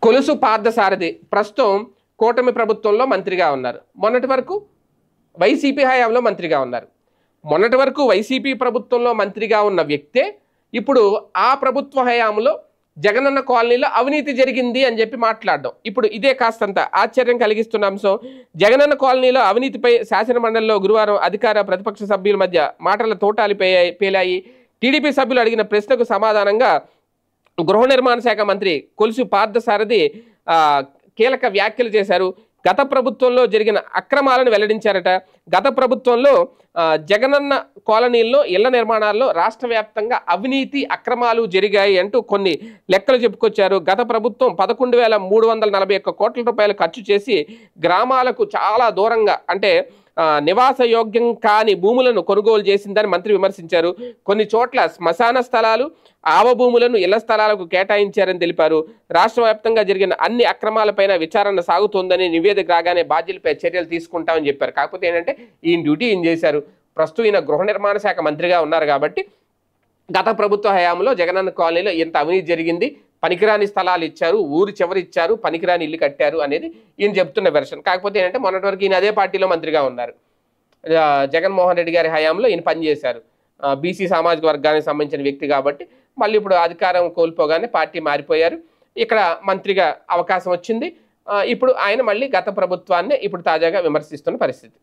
కొలుసు పార్థసారథి ప్రస్తుతం కూటమి ప్రభుత్వంలో మంత్రిగా ఉన్నారు. మొన్నటి వరకు వైసీపీ హయాంలో మంత్రిగా ఉన్నారు. మొన్నటి వరకు వైసీపీ ప్రభుత్వంలో మంత్రిగా ఉన్న వ్యక్తే ఇప్పుడు ఆ ప్రభుత్వ హయాంలో జగనన్న కాలనీలో అవినీతి జరిగింది అని చెప్పి మాట్లాడడం ఇప్పుడు ఇదే కాస్తంత ఆశ్చర్యం కలిగిస్తున్న అంశం. జగనన్న కాలనీలో అవినీతిపై శాసనమండలిలో గురువారం అధికార ప్రతిపక్ష సభ్యుల మధ్య మాటల తోటాలు పేలాయి. టీడీపీ సభ్యులు అడిగిన ప్రశ్నకు సమాధానంగా గృహ నిర్మాణ శాఖ మంత్రి కొలుసు పార్థసారథి కీలక వ్యాఖ్యలు చేశారు. గత ప్రభుత్వంలో జరిగిన అక్రమాలను వెల్లడించారట. గత ప్రభుత్వంలో జగనన్న కాలనీల్లో ఇళ్ల నిర్మాణాల్లో రాష్ట్ర వ్యాప్తంగా అవినీతి అక్రమాలు జరిగాయి అంటూ కొన్ని లెక్కలు చెప్పుకొచ్చారు. గత ప్రభుత్వం 11,341 కోట్ల రూపాయలు ఖర్చు చేసి గ్రామాలకు చాలా దూరంగా అంటే నివాస యోగ్యం కాని భూములను కొనుగోలు చేసిందని మంత్రి విమర్శించారు. కొన్ని చోట్ల శ్మశాన స్థలాలు ఆవ భూములను ఇళ్ల స్థలాలకు కేటాయించారని తెలిపారు. రాష్ట్ర వ్యాప్తంగా జరిగిన అన్ని అక్రమాలపైన విచారణ సాగుతోందని, నివేదిక రాగానే బాధ్యులపై చర్యలు తీసుకుంటామని చెప్పారు. కాకపోతే ఏంటంటే ఈయన డ్యూటీ ఏం చేశారు, ప్రస్తుతం ఈయన గృహ నిర్మాణ శాఖ మంత్రిగా ఉన్నారు కాబట్టి గత ప్రభుత్వ హయాంలో జగనన్న కాలనీలో ఇంత అవినీతి జరిగింది, పనికిరాని స్థలాలు ఇచ్చారు, ఊరు చివరి ఇచ్చారు, పనికిరాని ఇల్లు కట్టారు అనేది ఈయన చెప్తున్న వెర్షన్. కాకపోతే ఏంటంటే మొన్నటి వరకు ఈయన అదే పార్టీలో మంత్రిగా ఉన్నారు. జగన్మోహన్ రెడ్డి గారి హయాంలో ఈయన పనిచేశారు. బీసీ సామాజిక వర్గానికి సంబంధించిన వ్యక్తి కాబట్టి మళ్ళీ ఇప్పుడు అధికారం కోల్పోగానే పార్టీ మారిపోయారు. ఇక్కడ మంత్రిగా అవకాశం వచ్చింది. ఇప్పుడు ఆయన మళ్ళీ గత ప్రభుత్వాన్ని ఇప్పుడు తాజాగా విమర్శిస్తున్న పరిస్థితి.